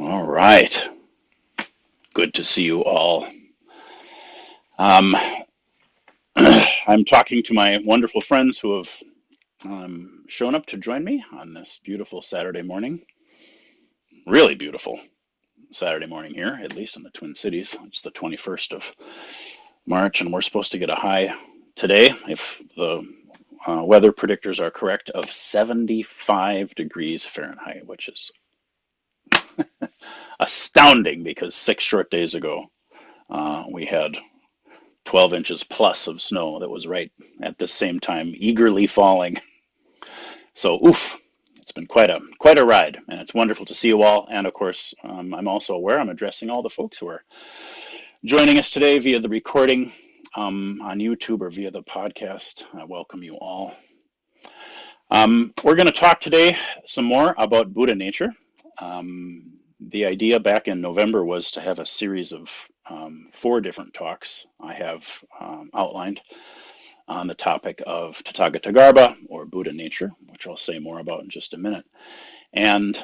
All right. Good to see you all. Um, I'm talking to my wonderful friends who have shown up to join me on this beautiful Saturday morning. Really beautiful Saturday morning here, at least in the Twin Cities. It's the 21st of March, and we're supposed to get a high today, if the weather predictors are correct, of 75 degrees Fahrenheit, which is astounding because 6 short days ago we had 12 inches plus of snow that was right at the same time eagerly falling. So, oof, it's been quite a ride, and it's wonderful to see you all. And of course, I'm also aware I'm addressing all the folks who are joining us today via the recording on YouTube or via the podcast. I welcome you all. We're going to talk today some more about Buddha nature. The idea back in November was to have a series of 4 different talks I have outlined on the topic of Tathagatagarbha, or Buddha nature, which I'll say more about in just a minute. And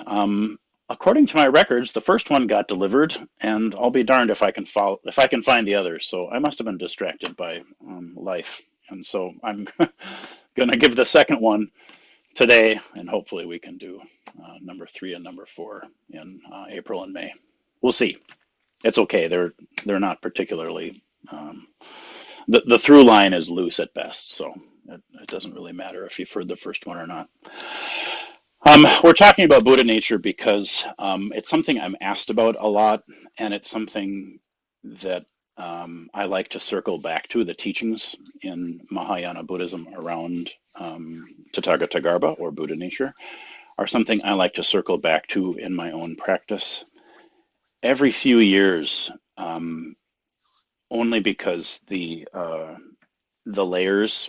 according to my records, the first one got delivered, and I'll be darned if I can find the others. So I must have been distracted by life, and so I'm going to give the second one today, and hopefully we can do number 3 and number 4 in April and May. We'll see. It's okay. They're not particularly. The through line is loose at best, so it doesn't really matter if you've heard the first one or not. We're talking about Buddha nature because it's something I'm asked about a lot, and it's something that I like to circle back to. The teachings in Mahayana Buddhism around Tathagatagarbha, or Buddha nature, are something I like to circle back to in my own practice every few years, only because the layers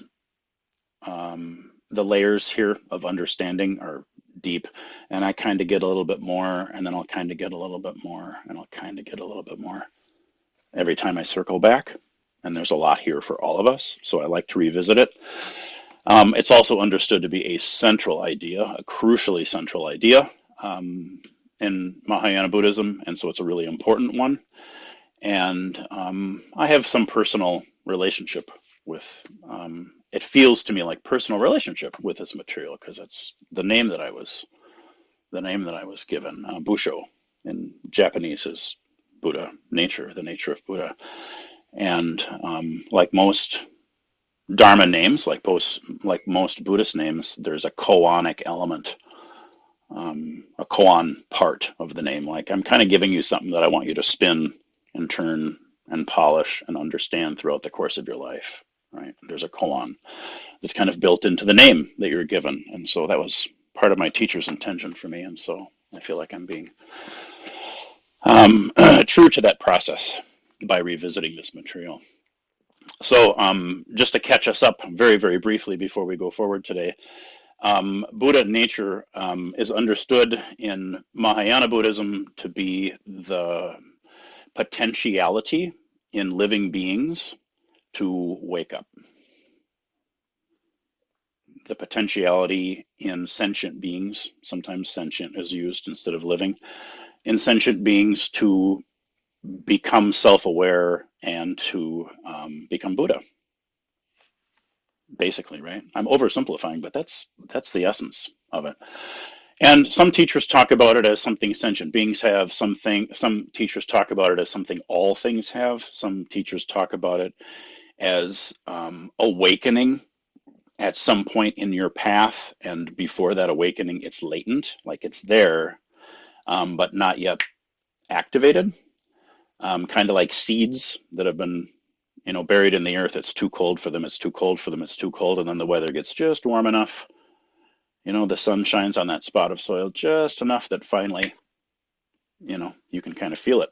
here of understanding are deep, and I kind of get a little bit more, and then I'll kind of get a little bit more, and I'll kind of get a little bit more every time I circle back. And there's a lot here for all of us, so I like to revisit it. It's also understood to be a central idea, a crucially central idea in Mahayana Buddhism, and so it's a really important one. And I have some personal relationship with it feels to me like personal relationship with this material because it's the name that I was given. Busho in Japanese is Buddha nature, the nature of Buddha. And like most Dharma names, like most Buddhist names, there's a koanic element, a koan part of the name. Like I'm kind of giving you something that I want you to spin and turn and polish and understand throughout the course of your life, right? There's a koan that's kind of built into the name that you're given. And so that was part of my teacher's intention for me. And so I feel like I'm being true to that process by revisiting this material. So just to catch us up very, very briefly before we go forward today, Buddha nature is understood in Mahayana Buddhism to be the potentiality in living beings to wake up. The potentiality in sentient beings, sometimes sentient is used instead of living, in sentient beings to become self-aware and to become Buddha. Basically, right? I'm oversimplifying, but that's the essence of it. And some teachers talk about it as something sentient beings have. Some teachers talk about it as something all things have. Some teachers talk about it as awakening at some point in your path, and before that awakening, it's latent, like it's there, but not yet activated. Kind of like seeds that have been, buried in the earth. It's too cold for them. It's too cold for them. It's too cold, and then the weather gets just warm enough. The sun shines on that spot of soil just enough that finally, you can kind of feel it.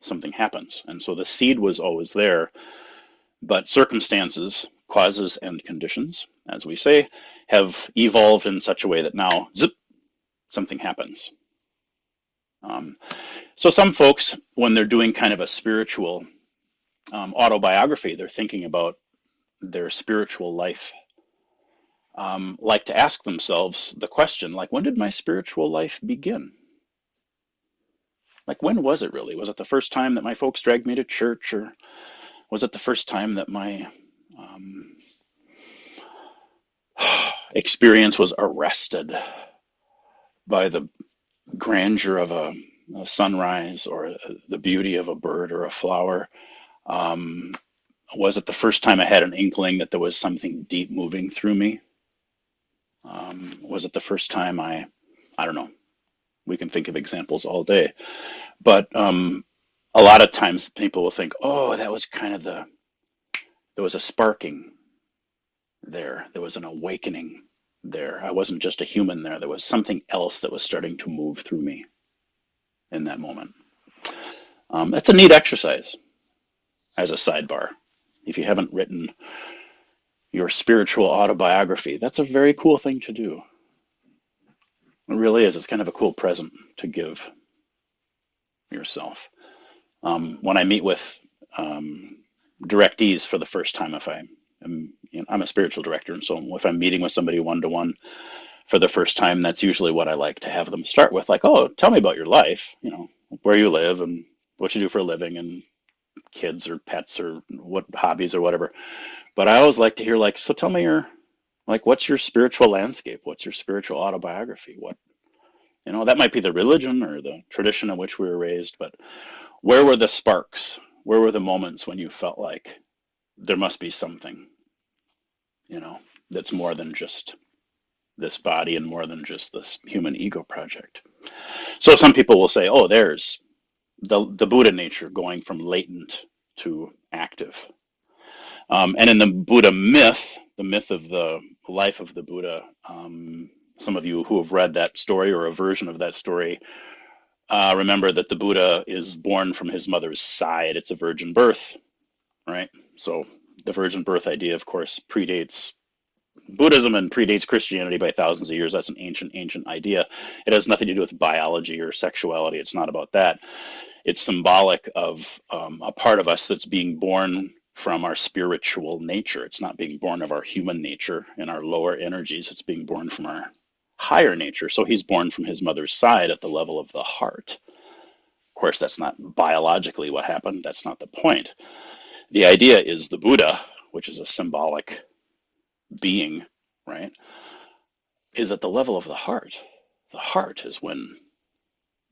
Something happens, and so the seed was always there, but circumstances, causes, and conditions, as we say, have evolved in such a way that now, zip, something happens. So some folks, when they're doing kind of a spiritual autobiography, they're thinking about their spiritual life, like to ask themselves the question, like, when did my spiritual life begin? Like, when was it really? Was it the first time that my folks dragged me to church, or was it the first time that my um, experience was arrested by the grandeur of a sunrise, or the beauty of a bird or a flower? Um, was it the first time I had an inkling that there was something deep moving through me? Was it the first time I don't know. We can think of examples all day, but a lot of times people will think, oh, that was kind of there was a sparking there. There was an awakening there. I wasn't just a human there. There was something else that was starting to move through me in that moment. It's a neat exercise as a sidebar. If you haven't written your spiritual autobiography, that's a very cool thing to do. It really is. It's kind of a cool present to give yourself. When I meet with um, directees for the first time, if I am, I'm a spiritual director, and so if I'm meeting with somebody one to one for the first time, that's usually what I like to have them start with, like, oh, tell me about your life, where you live and what you do for a living, and kids or pets or what hobbies or whatever. But I always like to hear, like, so tell me what's your spiritual landscape? What's your spiritual autobiography? That might be the religion or the tradition in which we were raised, but where were the sparks? Where were the moments when you felt like there must be something, that's more than just this body and more than just this human ego project? So some people will say, oh, there's the Buddha nature going from latent to active. And in the Buddha myth, the myth of the life of the Buddha, some of you who have read that story or a version of that story remember that the Buddha is born from his mother's side. It's a virgin birth, right? So the virgin birth idea, of course, predates Buddhism and predates Christianity by thousands of years. That's an ancient idea. It has nothing to do with biology or sexuality. It's not about that. It's symbolic of a part of us that's being born from our spiritual nature. It's not being born of our human nature and our lower energies. It's being born from our higher nature. So he's born from his mother's side at the level of the heart. Of course, that's not biologically what happened. That's not the point. The idea is the Buddha, which is a symbolic being, right, is at the level of the heart. The heart is when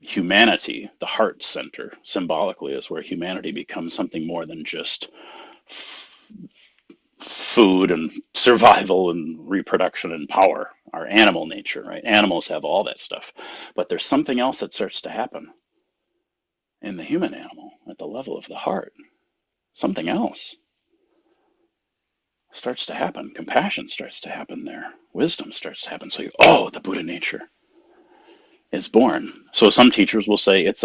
humanity, the heart center, symbolically, is where humanity becomes something more than just food and survival and reproduction and power, our animal nature, right? Animals have all that stuff. But there's something else that starts to happen in the human animal at the level of the heart. Something else starts to happen. Compassion starts to happen there. Wisdom starts to happen. So the Buddha nature is born. So some teachers will say it's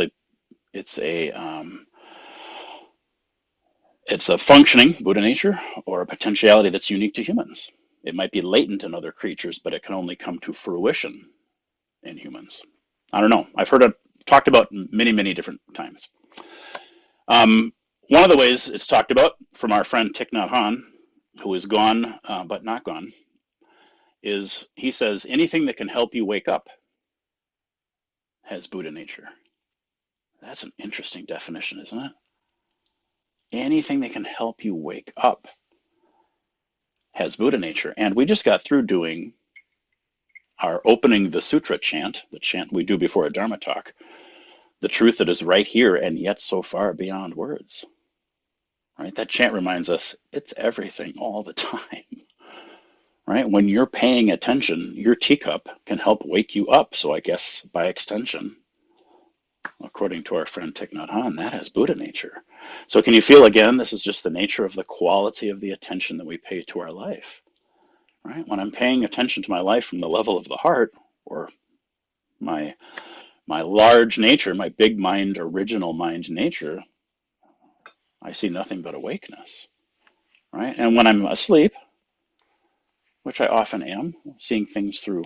a functioning Buddha nature or a potentiality that's unique to humans. It might be latent in other creatures, but it can only come to fruition in humans. I don't know. I've heard it talked about many different times. One of the ways it's talked about from our friend Thich Nhat Hanh, who is gone but not gone, is he says anything that can help you wake up has Buddha nature. That's an interesting definition, isn't it? Anything that can help you wake up has Buddha nature. And we just got through doing our opening the sutra chant, the chant we do before a Dharma talk, the truth that is right here and yet so far beyond words. Right? That chant reminds us it's everything all the time. Right? When you're paying attention, your teacup can help wake you up. So I guess by extension, according to our friend Thich Nhat Hanh, that has Buddha nature. So can you feel again, this is just the nature of the quality of the attention that we pay to our life. Right? When I'm paying attention to my life from the level of the heart, or my large nature, my big mind, original mind nature, I see nothing but awakeness. Right? And when I'm asleep, which I often am, seeing things through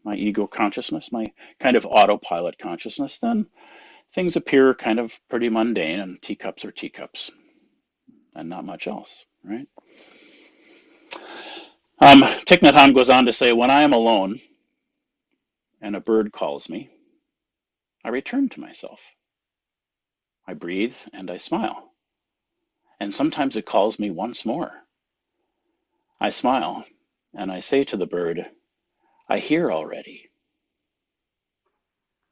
my ego consciousness, my kind of autopilot consciousness, then things appear kind of pretty mundane, and teacups are teacups and not much else, right? Thich Nhat Hanh goes on to say, when I am alone and a bird calls me, I return to myself. I breathe and I smile. And sometimes it calls me once more. I smile and I say to the bird, I hear already.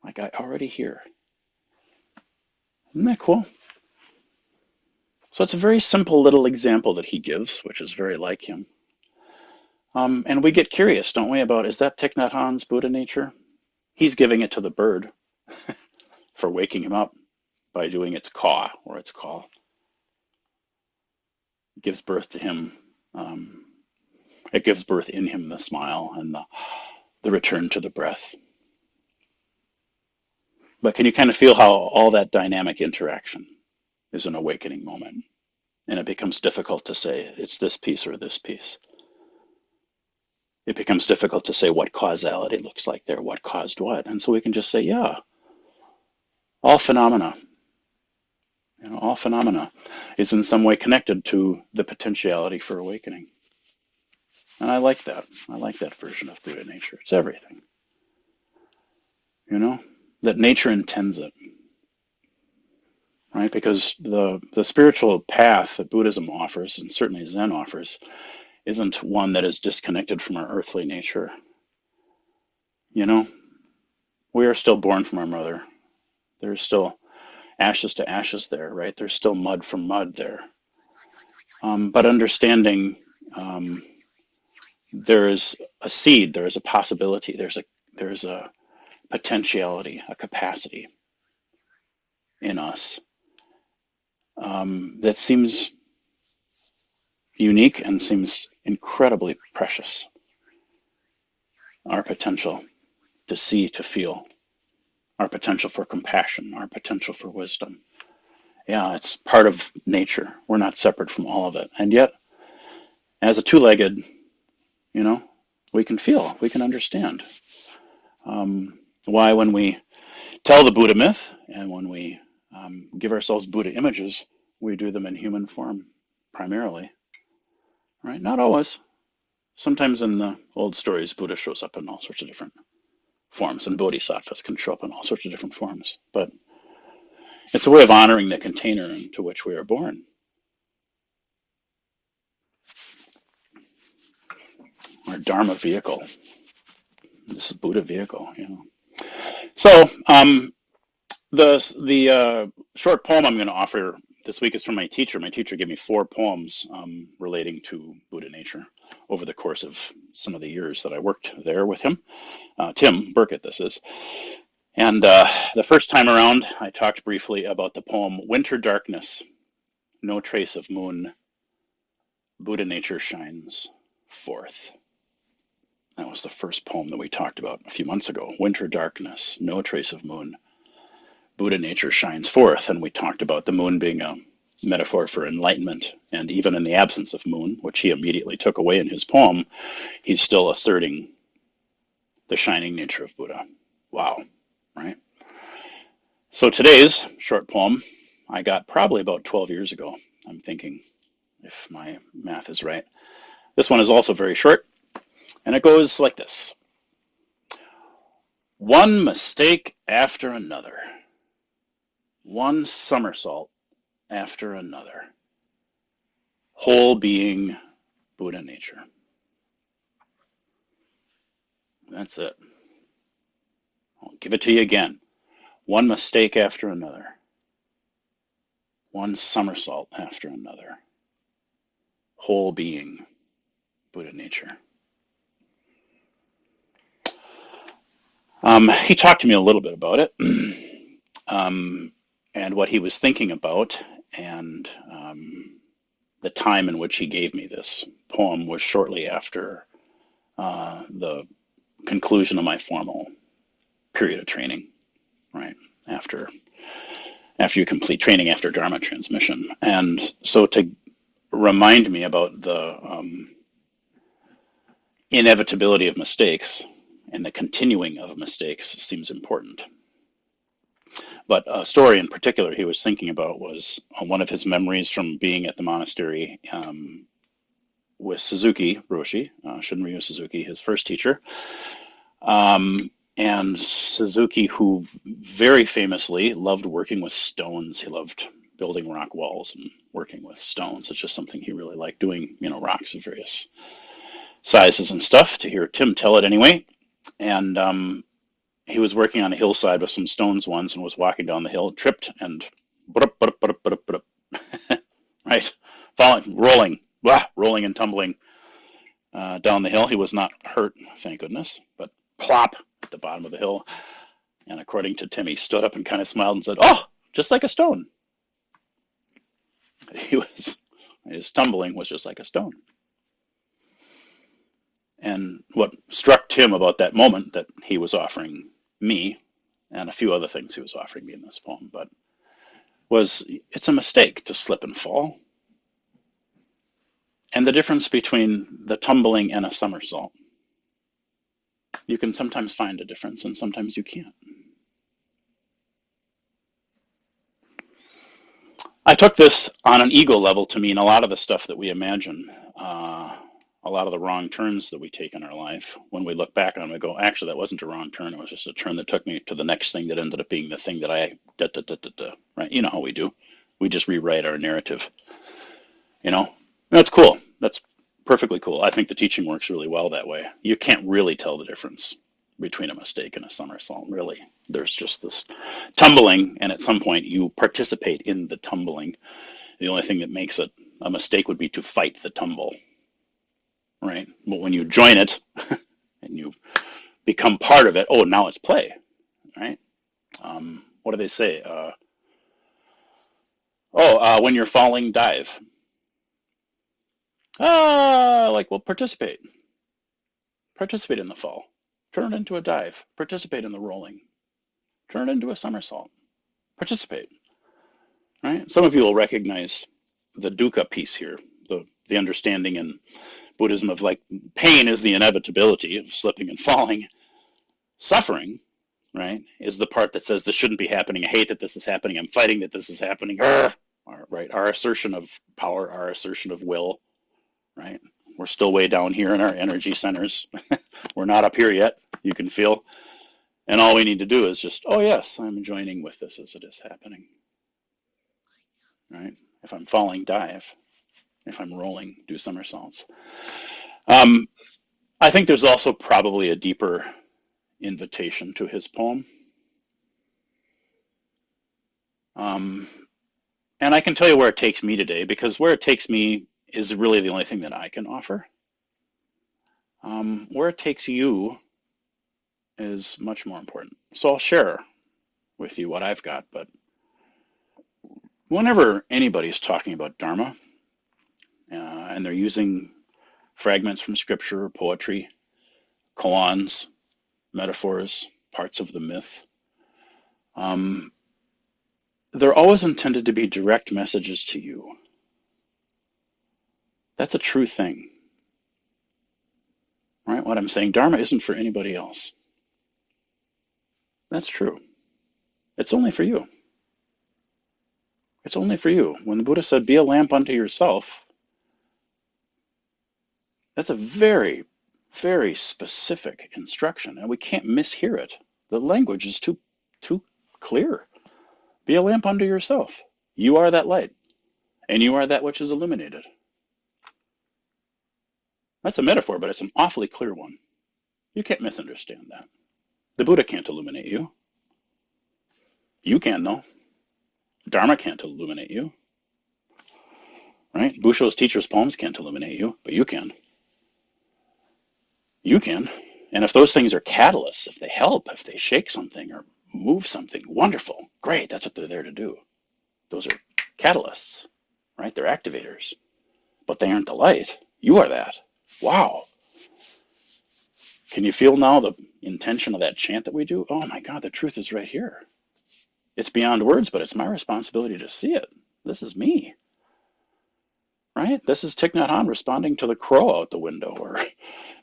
Like I already hear. Isn't that cool? So it's a very simple little example that he gives, which is very like him. And we get curious, don't we, about is that Thich Nhat Hanh's Buddha nature? He's giving it to the bird for waking him up by doing its caw or its call. It gives birth to him. Um, it gives birth in him the smile and the return to the breath. But can you kind of feel how all that dynamic interaction is an awakening moment? And it becomes difficult to say it's this piece or this piece. It becomes difficult to say what causality looks like there, what caused what. And so we can just say, yeah, all phenomena, all phenomena is in some way connected to the potentiality for awakening. And I like that. I like that version of Buddha nature. It's everything, that nature intends it, right? Because the spiritual path that Buddhism offers, and certainly Zen offers, isn't one that is disconnected from our earthly nature. We are still born from our mother. There's still ashes to ashes there, right? There's still mud from mud there. But understanding there is a seed, there is a possibility, there's a potentiality, a capacity in us that seems unique and seems incredibly precious. Our potential to see, to feel, our potential for compassion, our potential for wisdom. Yeah, it's part of nature. We're not separate from all of it. And yet, as a two-legged, we can feel, we can understand why when we tell the Buddha myth and when we give ourselves Buddha images, we do them in human form primarily, right? Not always. Sometimes in the old stories, Buddha shows up in all sorts of different forms, and bodhisattvas can show up in all sorts of different forms. But it's a way of honoring the container into which we are born. Our Dharma vehicle. This is Buddha vehicle, So the short poem I'm going to offer this week is from my teacher. My teacher gave me 4 poems relating to Buddha nature over the course of some of the years that I worked there with him. Tim Burkett, this is. And the first time around, I talked briefly about the poem Winter Darkness, No Trace of Moon, Buddha Nature Shines Forth. That was the first poem that we talked about a few months ago. Winter Darkness, No Trace of Moon, Buddha Nature Shines Forth. And we talked about the moon being a metaphor for enlightenment. And even in the absence of moon, which he immediately took away in his poem, he's still asserting the shining nature of Buddha. Wow, right? So today's short poem I got probably about 12 years ago, I'm thinking, if my math is right. This one is also very short, and it goes like this. One mistake after another. One somersault after another. Whole being Buddha nature. That's it. I'll give it to you again. One mistake after another. One somersault after another. Whole being Buddha nature. He talked to me a little bit about it and what he was thinking about, and the time in which he gave me this poem was shortly after the conclusion of my formal period of training, right? After you complete training after Dharma transmission. And so to remind me about the inevitability of mistakes and the continuing of mistakes seems important. But a story in particular he was thinking about was one of his memories from being at the monastery with Suzuki Roshi, Shunryu Suzuki, his first teacher. And Suzuki, who very famously loved working with stones, he loved building rock walls and working with stones. It's just something he really liked doing, rocks of various sizes and stuff, to hear Tim tell it anyway. And he was working on a hillside with some stones once and was walking down the hill, tripped, and right, falling, rolling, rolling and tumbling down the hill. He was not hurt, thank goodness, but plop at the bottom of the hill. And according to Tim, he stood up and kind of smiled and said, "Oh, just like a stone." His tumbling was just like a stone. And what struck Tim about that moment that he was offering me, and a few other things he was offering me in this poem, but was it's a mistake to slip and fall. And the difference between the tumbling and a somersault. You can sometimes find a difference and sometimes you can't. I took this on an ego level to mean a lot of the stuff that we imagine, a lot of the wrong turns that we take in our life. When we look back on it, we go, actually, that wasn't a wrong turn. It was just a turn that took me to the next thing that ended up being the thing that right? You know how we do. We just rewrite our narrative. That's cool. That's perfectly cool. I think the teaching works really well that way. You can't really tell the difference between a mistake and a somersault, really. There's just this tumbling, and at some point you participate in the tumbling. The only thing that makes it a mistake would be to fight the tumble, right? But when you join it and you become part of it, oh, now it's play, right? What do they say? When you're falling, dive. Well, participate. Participate in the fall. Turn it into a dive. Participate in the rolling. Turn it into a somersault. Participate. Right? Some of you will recognize the dukkha piece here, the understanding in Buddhism of like pain is the inevitability of slipping and falling. Suffering, right, is the part that says this shouldn't be happening. I hate that this is happening. I'm fighting that this is happening. Right? Our assertion of power, our assertion of will, right? We're still way down here in our energy centers. We're not up here yet. You can feel. And all we need to do is just, oh yes, I'm joining with this as it is happening. Right? If I'm falling, dive. If I'm rolling, do somersaults. I think there's also probably a deeper invitation to his poem. And I can tell you where it takes me today, because where it takes me is really the only thing that I can offer. Where it takes you is much more important. So I'll share with you what I've got, but whenever anybody's talking about Dharma, and they're using fragments from scripture, poetry, koans, metaphors, parts of the myth, they're always intended to be direct messages to you. That's a true thing. Right? What I'm saying, Dharma isn't for anybody else. That's true. It's only for you. It's only for you. When the Buddha said, be a lamp unto yourself, that's a very, very specific instruction, and we can't mishear it. The language is too clear. Be a lamp unto yourself. You are that light, and you are that which is illuminated. That's a metaphor, but it's an awfully clear one. You can't misunderstand that. The Buddha can't illuminate you. You can, though. Dharma can't illuminate you. Right? Busho's teacher's poems can't illuminate you, but you can. You can. And if those things are catalysts, if they help, if they shake something or move something, wonderful. Great, that's what they're there to do. Those are catalysts, right? They're activators. But they aren't the light. You are that. Wow. Can you feel now the intention of that chant that we do? Oh my God, the truth is right here. It's beyond words, but it's my responsibility to see it. This is me. Right? This is Thich Nhat Hanh responding to the crow out the window, or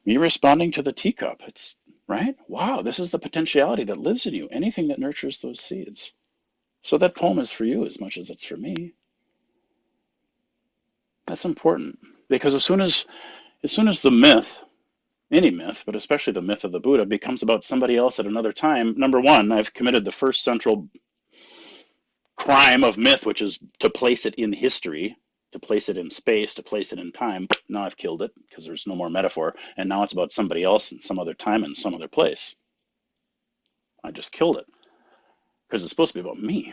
me responding to the teacup. It's right? Wow, this is the potentiality that lives in you, anything that nurtures those seeds. So that poem is for you as much as it's for me. That's important, because as soon as the myth Any myth, but especially the myth of the Buddha, becomes about somebody else at another time, number one, I've committed the first central crime of myth, which is to place it in history, to place it in space, to place it in time. Now I've killed it because there's no more metaphor. And now it's about somebody else in some other time and some other place. I just killed it because it's supposed to be about me.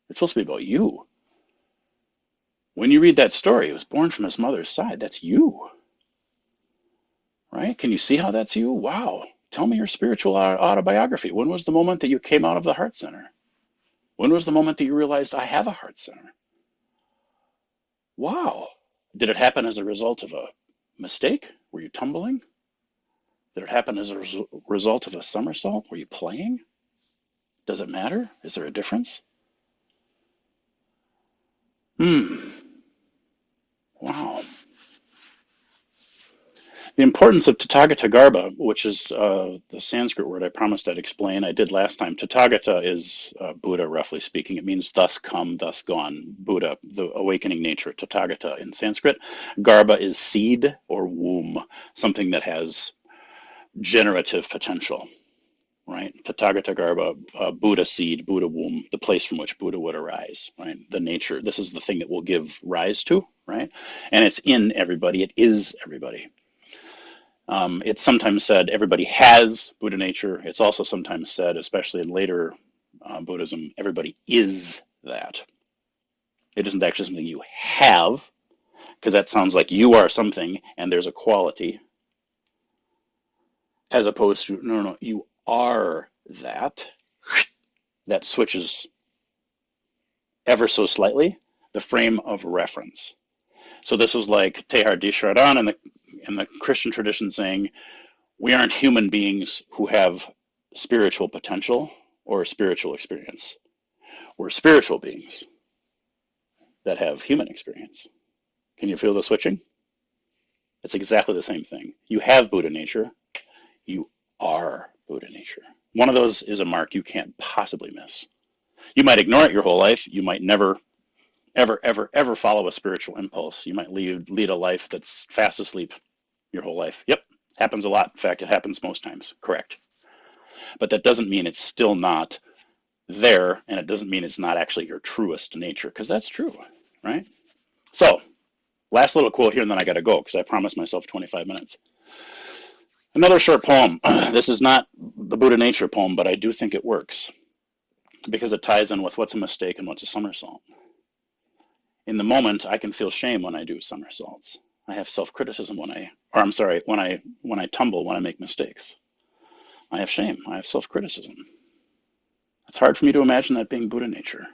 It's supposed to be about you. When you read that story, he was born from his mother's side. That's you, right? Can you see how that's you? Wow. Tell me your spiritual autobiography. When was the moment that you came out of the heart center? When was the moment that you realized I have a heart center? Wow. Did it happen as a result of a mistake? Were you tumbling? Did it happen as a result of a somersault? Were you playing? Does it matter? Is there a difference? Hmm. Wow. The importance of Tathagata Garbha, which is the Sanskrit word I promised I'd explain, I did last time. Tathagata is Buddha, roughly speaking. It means thus come, thus gone. Buddha, the awakening nature, Tathagata in Sanskrit. Garbha is seed or womb, something that has generative potential, right? Tathagata Garbha, Buddha seed, Buddha womb, the place from which Buddha would arise, right? The nature, this is the thing that will give rise to, right? And it's in everybody, it is everybody. It's sometimes said everybody has Buddha nature. It's also sometimes said, especially in later Buddhism, everybody is that. It isn't actually something you have, because that sounds like you are something and there's a quality, as opposed to, no, no, no, you are that. That switches ever so slightly the frame of reference. So this was like Teilhard de Chardin in the Christian tradition saying, we aren't human beings who have spiritual potential or spiritual experience. We're spiritual beings that have human experience. Can you feel the switching? It's exactly the same thing. You have Buddha nature. You are Buddha nature. One of those is a mark you can't possibly miss. You might ignore it your whole life. You might never, ever, ever, ever follow a spiritual impulse. You might lead a life that's fast asleep your whole life. Yep, happens a lot. In fact, it happens most times. Correct. But that doesn't mean it's still not there, and it doesn't mean it's not actually your truest nature, because that's true, right? So, last little quote here, and then I got to go, because I promised myself 25 minutes. Another short poem. This is not the Buddha nature poem, but I do think it works, because it ties in with what's a mistake and what's a somersault. In the moment, I can feel shame when I do somersaults. I have self-criticism when I tumble, when I make mistakes. I have shame. I have self-criticism. It's hard for me to imagine that being Buddha nature.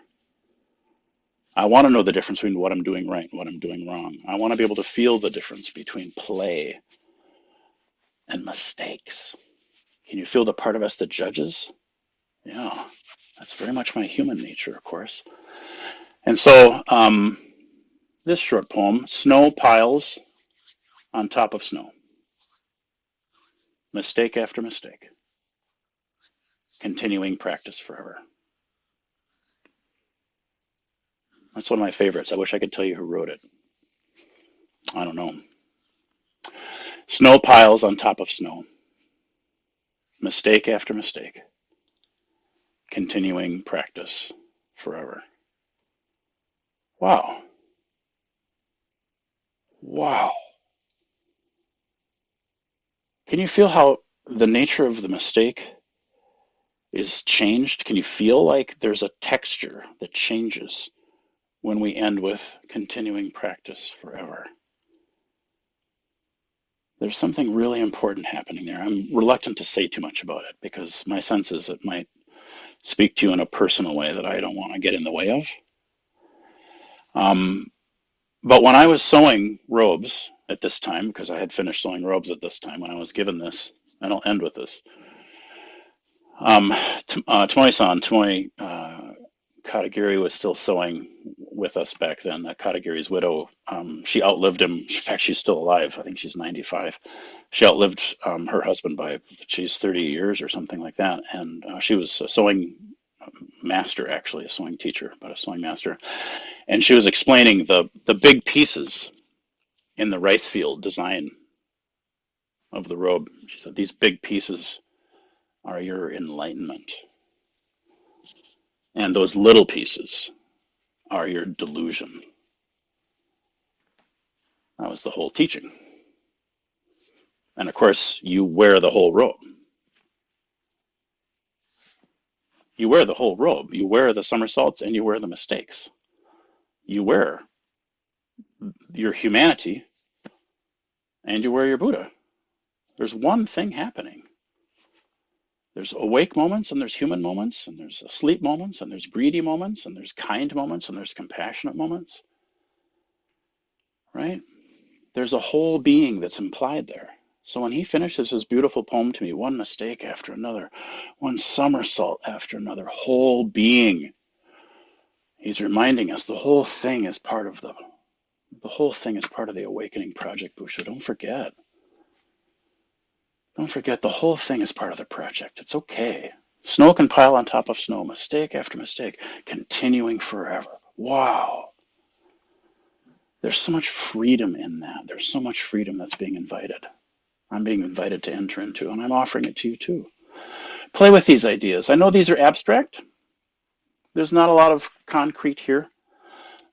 I want to know the difference between what I'm doing right and what I'm doing wrong. I want to be able to feel the difference between play and mistakes. Can you feel the part of us that judges? Yeah, that's very much my human nature, of course. And so this short poem, snow piles on top of snow. Mistake after mistake. Continuing practice forever. That's one of my favorites. I wish I could tell you who wrote it. I don't know. Snow piles on top of snow. Mistake after mistake. Continuing practice forever. Wow. Wow. Can you feel how the nature of the mistake is changed? Can you feel like there's a texture that changes when we end with continuing practice forever? There's something really important happening there. I'm reluctant to say too much about it because my sense is it might speak to you in a personal way that I don't want to get in the way of. But when I was sewing robes at this time, because I had finished sewing robes at this time when I was given this, and I'll end with this. Tomoe Katagiri was still sewing with us back then. Katagiri's widow, she outlived him. In fact, she's still alive. I think she's 95. She outlived her husband by, she's 30 years or something like that. And she was a sewing master, actually, a sewing teacher, but a sewing master. And she was explaining the big pieces in the rice field design of the robe. She said, these big pieces are your enlightenment, and those little pieces are your delusion. That was the whole teaching. And of course, you wear the whole robe. You wear the whole robe. You wear the somersaults and you wear the mistakes. You wear your humanity and you wear your Buddha. There's one thing happening. There's awake moments and there's human moments and there's asleep moments and there's greedy moments and there's kind moments and there's compassionate moments, right? There's a whole being that's implied there. So when he finishes his beautiful poem to me, one mistake after another, one somersault after another, whole being, he's reminding us the whole thing is part of the whole thing is part of the awakening project, Busha. Don't forget. Don't forget the whole thing is part of the project. It's okay. Snow can pile on top of snow, mistake after mistake, continuing forever. Wow. There's so much freedom in that. There's so much freedom that's being invited. I'm being invited to enter into, and I'm offering it to you too. Play with these ideas. I know these are abstract. There's not a lot of concrete here.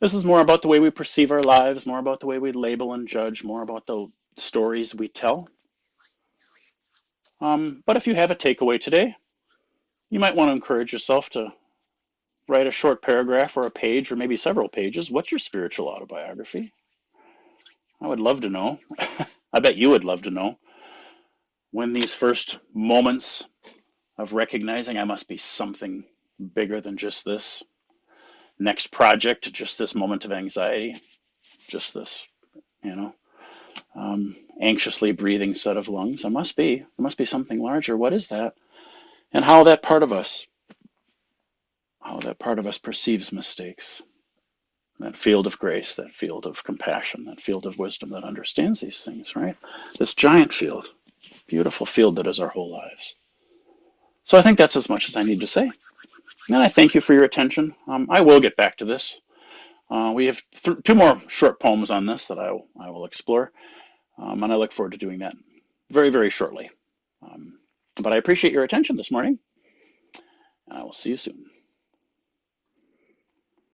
This is more about the way we perceive our lives, more about the way we label and judge, more about the stories we tell. But if you have a takeaway today, you might want to encourage yourself to write a short paragraph or a page or maybe several pages. What's your spiritual autobiography? I would love to know. I bet you would love to know when these first moments of recognizing I must be something bigger than just this next project, just this moment of anxiety, just this, you know, anxiously breathing set of lungs. There must be something larger. What is that? And how that part of us perceives mistakes. That field of grace, that field of compassion, that field of wisdom that understands these things, right? This giant field, beautiful field that is our whole lives. So I think that's as much as I need to say. And I thank you for your attention. I will get back to this. We have two more short poems on this that I will explore. And I look forward to doing that very, very shortly. But I appreciate your attention this morning. And I will see you soon.